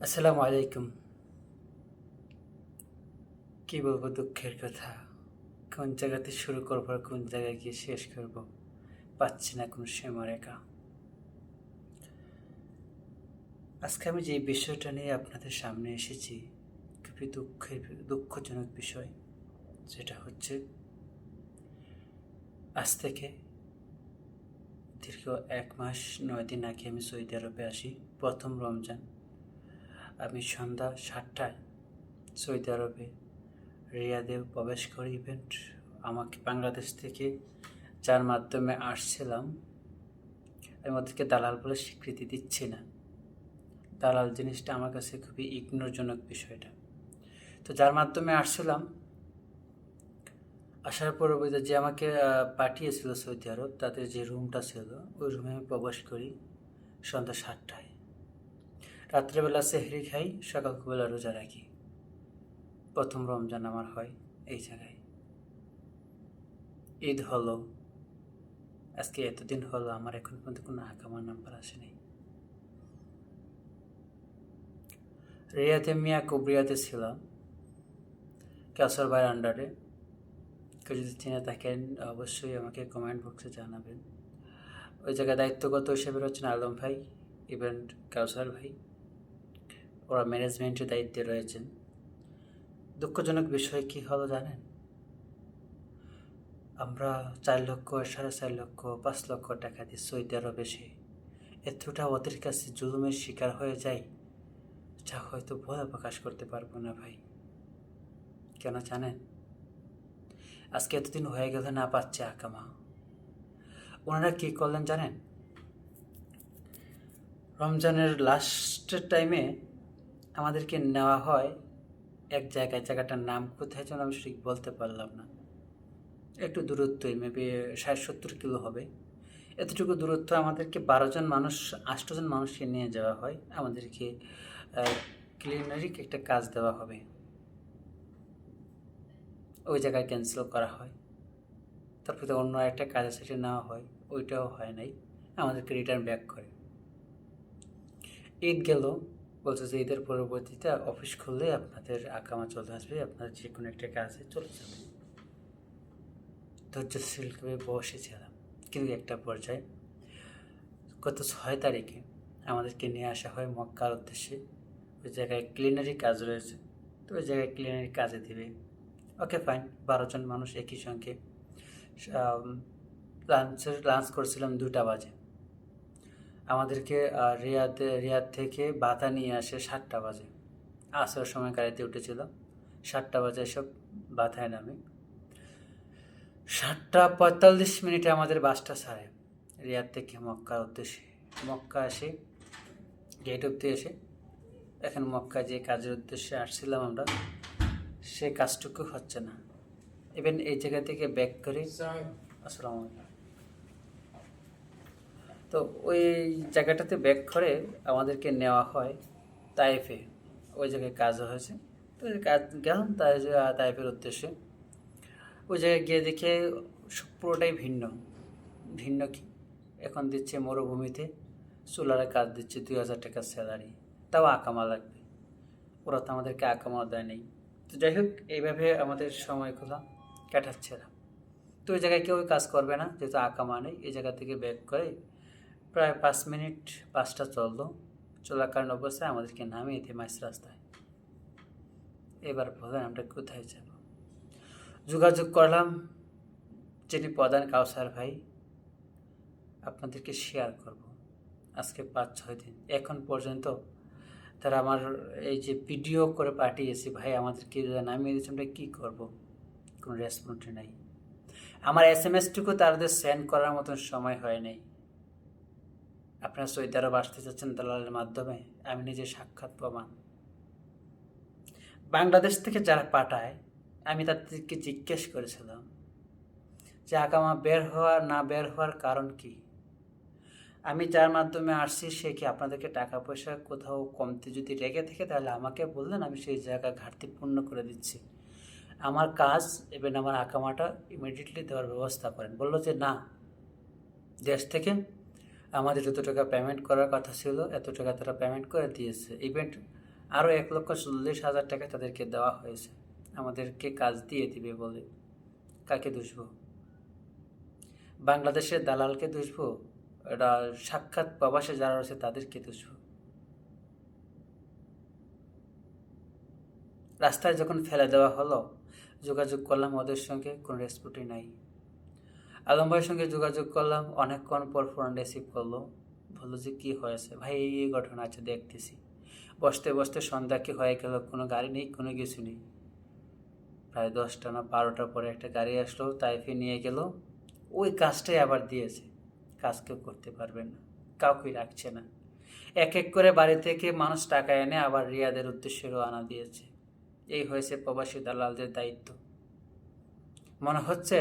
আসসালামু আলাইকুম। কি বলবো দুঃখের কথা। কোন জায়গাতে শুরু করবো আর কোন জায়গায় গিয়ে শেষ করব পাচ্ছি না কোনো সীমারেখা। আজকে আমি যে বিষয়টা নিয়ে আপনাদের সামনে এসেছি খুবই দুঃখজনক বিষয়। যেটা হচ্ছে আজ থেকে দীর্ঘ 1 মাস 9 দিন আগে আমি সৌদি আরবে আসি। প্রথম রমজান আমি সন্ধ্যা 7টায় সৌদি আরবে রিয়াদে প্রবেশ করি। ইভেন্ট আমাকে বাংলাদেশ থেকে যার মাধ্যমে আসছিলাম আমি ওদেরকে দালাল বলে স্বীকৃতি দিচ্ছি না। দালাল জিনিসটা আমার কাছে খুবই ইগনোরজনক বিষয়টা। তো যার মাধ্যমে আসছিলাম, আসার পর যে আমাকে পাঠিয়েছিল সৌদি আরব, তাদের যে রুমটা ছিল ওই রুমে আমি প্রবেশ করি সন্ধ্যা 7টায়। রাত্রেবেলা সেহরি খাই, সকালবেলা রোজা রাখি। প্রথম রমজান আমার হয় এই জায়গায়। ঈদ হলো, আজকে এতদিন হলো আমার এখন পর্যন্ত কোনো আকামার নাম্বার আসেনি। রিয়াতে মিয়া কুবরিয়াতে ছিলাম, ক্যাসর ভাইয়ের আন্ডারে। কেউ যদি চিনে থাকেন অবশ্যই আমাকে কমেন্ট বক্সে জানাবেন। ওই জায়গায় দায়িত্বগত হিসেবে রয়েছেন আলম ভাই, ইভেন্ট কাউসার ভাই, ওরা ম্যানেজমেন্টের দায়িত্বে রয়েছেন। দুঃখজনক বিষয় কী হলো জানেন? আমরা 4 লক্ষ, 4.5 লক্ষ, 5 লক্ষ টাকা দিয়ে সৌদি আরবে এসে এতটা ওদের কাছে জুলুমের শিকার হয়ে যায়, যা হয়তো বলে প্রকাশ করতে পারবো না ভাই। কেন জানেন? আজকে এতদিন হয়ে গেলে না পাচ্ছে আকামা। ওনারা কী করলেন জানেন? রমজানের লাস্টের টাইমে আমাদেরকে নেওয়া হয় এক জায়গায়, জায়গাটার নাম কোথায় যেন আমি ঠিক বলতে পারলাম না। একটু দূরত্বই, মেবি 60-70 কিলো হবে। এতটুকু দূরত্ব আমাদেরকে 12 জন মানুষ, 8 জন মানুষকে নিয়ে যাওয়া হয়। আমাদেরকে ক্লিনারিক একটা কাজ দেওয়া হবে, ওই জায়গায় ক্যান্সেল করা হয়। তারপরে অন্য একটা কাজের সাথে নেওয়া হয়, ওইটাও হয় নাই, আমাদেরকে রিটার্ন ব্যাক করে। ঈদ গেল, বলছে যে ঈদের পরবর্তীতে অফিস খুললে আপনাদের আকামা চলে আসবে, আপনার যে কোনো একটা কাজে চলে যাবে। ধৈর্যশীলভাবে বসেছিলাম, কিন্তু একটা পর্যায়ে গত 6 তারিখে আমাদেরকে নিয়ে আসা হয় মক্কার উদ্দেশ্যে। ওই জায়গায় ক্লিনারি কাজ রয়েছে, তো ওই জায়গায় ক্লিনারি কাজে দিবে। ওকে ফাইন, 12 জন মানুষ একই সঙ্গে। লাঞ্চ করছিলাম 2টা বাজে। আমাদেরকে রিয়াদ থেকে বাতা নিয়ে আসে 7টা বাজে। আসর সময় গাড়িতে উঠেছিল, 7টা বাজে এসব বাতায় নামে। 7টা 45 মিনিটে আমাদের বাসটা ছাড়ে রিয়াদ থেকে মক্কার উদ্দেশ্যে। মক্কা আসে, গেট অব্দি এসে এখন মক্কা যে কাজের উদ্দেশ্যে আসছিলাম আমরা, সে কাজটুকু হচ্ছে না। ইভেন এই জায়গা থেকে ব্যাক করে, আসসালামু আলাইকুম, তো ওই জায়গাটাতে ব্যাক করে আমাদেরকে নেওয়া হয় তাইফে। ওই জায়গায় কাজ হয়েছে, তো ওই কাজ গেলাম তাইফের উদ্দেশ্যে। ওই জায়গায় গিয়ে দেখে পুরোটাই ভিন্ন। ভিন্ন কি, এখন দিচ্ছে মরুভূমিতে সোলারে কাজ দিচ্ছে, 2,000 টাকা স্যালারি, তাও আকামা লাগবে। ওরা তো আমাদেরকে আকামাও দেয় নেই। তো যাই হোক, এইভাবে আমাদের সময়গুলো কাটাচ্ছিলাম। তো ওই জায়গায় কেউ কাজ করবে না, যেহেতু আকামা নেই। এই জায়গা থেকে ব্যাক করে প্রায় 5 মিনিট, 5টা চললো। চলাকালীন অবস্থায় আমাদেরকে নামিয়ে দিই মাঝ রাস্তায়। এবার বলেন আমরা কোথায় যাব? যোগাযোগ করলাম যিনি প্রধান, কাউসার ভাই, আপনাদেরকে শেয়ার করব। আজকে 5-6 দিন এখন পর্যন্ত তারা আমার এই যে ভিডিও করে পাঠিয়েছে, ভাই আমাদেরকে নামিয়ে দিয়েছে, আমরা কী করবো? কোনো রেসপন্স নেই। আমার SMS-টুকু তাদের সেন্ড করার মতন সময় হয় নাই। আপনারা সৌদি আরব আসতে চাচ্ছেন দালালের মাধ্যমে, আমি নিজে সাক্ষাৎ প্রমাণ। বাংলাদেশ থেকে যারা পাঠায়, আমি তাদেরকে জিজ্ঞেস করেছিলাম যে আকামা বের হওয়ার কারণ কি? আমি যার মাধ্যমে আসছি সে কি আপনাদেরকে টাকা পয়সা কোথাও কমতি যদি রেখে থাকে তাহলে আমাকে বললেন, আমি সেই জায়গায় ঘাটতি পূর্ণ করে দিচ্ছি। আমার কাজ এবং আমার আকামাটা ইমিডিয়েটলি দেওয়ার ব্যবস্থা করেন। বললো যে না, দেশ থেকে আমাদের যত টাকা পেমেন্ট করার কথা ছিল এত টাকা তারা পেমেন্ট করে দিয়েছে। ইভেন্ট আরও 1,40,000 টাকা তাদেরকে দেওয়া হয়েছে আমাদেরকে কাজ দিয়ে দিবে বলে। কাকে দুষব? বাংলাদেশের দালালকে দুষব? এটা সাক্ষাৎ প্রবাসে যারা রয়েছে তাদেরকে দুষব? রাস্তায় যখন ফেলে দেওয়া হলো, যোগাযোগ করলাম ওদের সঙ্গে, কোনো রেসপন্সই নাই। আলম ভাইয়ের সঙ্গে যোগাযোগ করলাম, অনেকক্ষণ পর ফোন রিসিভ করলো, বললো যে কী হয়েছে ভাই, এই ঘটনা আছে, দেখতেছি। বসতে বসতে সন্ধ্যা কি হয়ে গেল, কোনো গাড়ি নেই, কোনো কিছু নেই। প্রায় 10টা না 12টার পরে একটা গাড়ি আসলো, তাইফে নিয়ে গেল। ওই কাজটাই আবার দিয়েছে। কাজ কেউ করতে পারবে না, কাউকেই রাখছে না। এক এক করে বাড়ি থেকে মানুষ টাকা এনে আবার রিয়াদের উদ্দেশ্যে রওনা দিয়েছে। এই হয়েছে প্রবাসী দালালদের দায়িত্ব। মনে হচ্ছে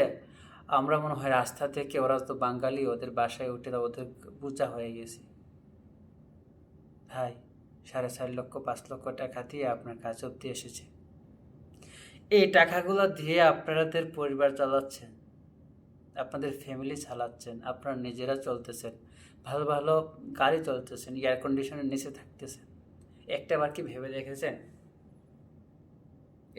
আমরা মনে হয় রাস্তা থেকে, ওরা তো বাঙালি, ওদের বাসায় উঠে ওদের বোঝা হয়ে গেছে। ভাই, 4.5 লক্ষ 5 লক্ষ টাকা দিয়ে আপনার কাজ অব্দি এসেছে। এই টাকাগুলো দিয়ে আপনাদের পরিবার চালাচ্ছেন, আপনাদের ফ্যামিলি চালাচ্ছেন, আপনারা নিজেরা চলতেছেন, ভালো ভালো গাড়ি চলতেছেন, এয়ার কন্ডিশনের নিচে থাকতেছেন। একটাবার কি ভেবে দেখেছেন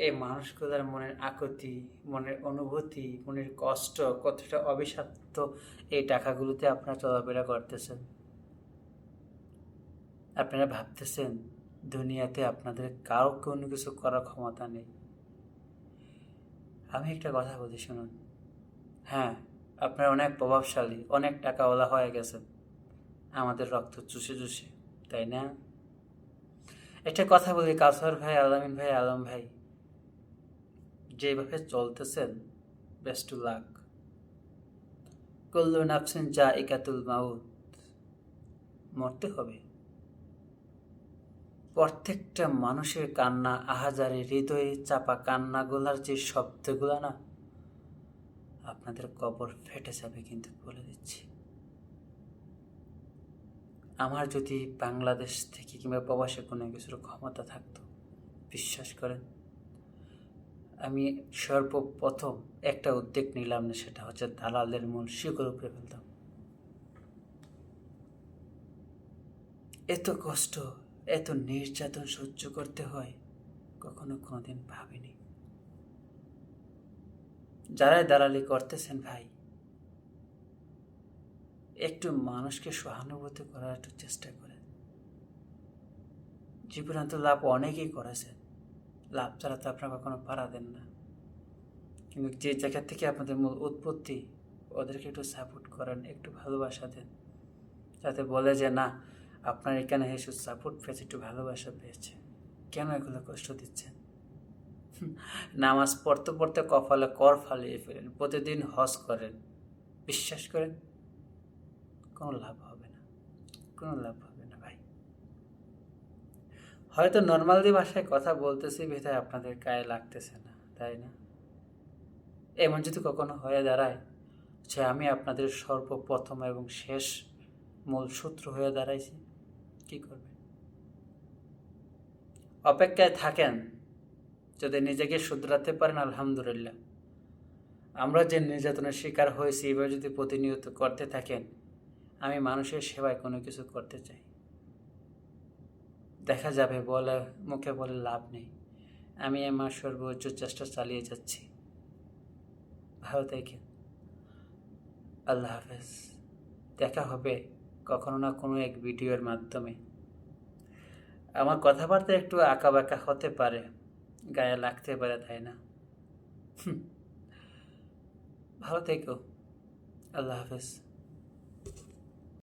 এই মানুষগুলোর মনের আকুতি, মনের অনুভূতি, মনের কষ্ট কতটা অবিষাক্ত এই টাকাগুলোতে আপনারা চলাফেরা করতেছেন? আপনারা ভাবতেছেন দুনিয়াতে আপনাদের কারো কোনো কিছু করার ক্ষমতা নেই। আমি একটা কথা বলি, শুনুন। হ্যাঁ, আপনারা অনেক প্রভাবশালী, অনেক টাকাওয়ালা হয়ে গেছেন আমাদের রক্ত চুষে চুষে, তাই না? একটা কথা বলি, কাউসার ভাই, আলামিন ভাই, আলম ভাই, যেভাবে চলতেছেন, বেস্ট টু লাক। কুল্লু নাফসিন যায়িকাতুল মাউত, মরতে হবে। প্রত্যেকটা মানুষের কান্না, আহাজারি, হৃদয়ে চাপা কান্নাগুলার যে শব্দগুলো না, আপনাদের কবর ফেটে যাবে, কিন্তু বলে দিচ্ছি। আমার যদি বাংলাদেশ থেকে কিংবা প্রবাসে কোনো কিছুর ক্ষমতা থাকতো, বিশ্বাস করেন আমি সর্বপ্রথম একটা উদ্যোগ নিলাম না, সেটা হচ্ছে দালালদের মূল শিকড় উপরে ফেলতাম। এত কষ্ট, এত নির্যাতন সহ্য করতে হয় কখনো কোনোদিন ভাবিনি। যারাই দালালি করতেছেন ভাই, একটু মানুষকে সহানুভূতি করার একটু চেষ্টা করেন। জীবনে তো লাভ অনেকেই করেছেন, লাভ ছাড়া তো আপনারা কখনো পারা দেন না। কিন্তু যে জায়গা থেকে আপনাদের মূল উৎপত্তি, ওদেরকে একটু সাপোর্ট করেন, একটু ভালোবাসা দেন, যাতে বলে যে না, আপনার এখানে এসে সাপোর্ট পেয়েছে, একটু ভালোবাসা পেয়েছে। কেন এগুলো কষ্ট দিচ্ছেন? নামাজ পড়তে পড়তে কপালে কর ফালিয়ে ফেলেন, প্রতিদিন হজ করেন, বিশ্বাস করেন কোনো লাভ হবে না, কোনো লাভ হবে না ভাই। হয়তো নর্মালি ভাষায় কথা বলতেছি বিধায় আপনাদের গায়ে লাগতেছে না, তাই না? এমন যদি কখনো হয়ে দাঁড়ায় যে আমি আপনাদের সর্বপ্রথম এবং শেষ মূল সূত্র হয়ে দাঁড়াইছি, কি করবেন? অপেক্ষায় থাকেন, যদি নিজেকে শুধরাতে পারেন আলহামদুলিল্লাহ। আমরা যে নির্যাতনের শিকার হয়েছি, এবার যদি প্রতিনিয়ত করতে থাকেন, আমি মানুষের সেবায় কোনো কিছু করতে চাই। দেখা যাবে, বলে মুখে বলে লাভ নেই। আমি আমার সর্বোচ্চ চেষ্টা চালিয়ে যাচ্ছি। ভালো থাকেন, আল্লাহ হাফেজ। দেখা হবে কখনো না কোনো এক ভিডিওর মাধ্যমে। আমার কথাবার্তা একটু আঁকাবাঁকা হতে পারে, গায়ে লাগতে পারে, তাই না? ভালো থেকো, আল্লাহ হাফেজ।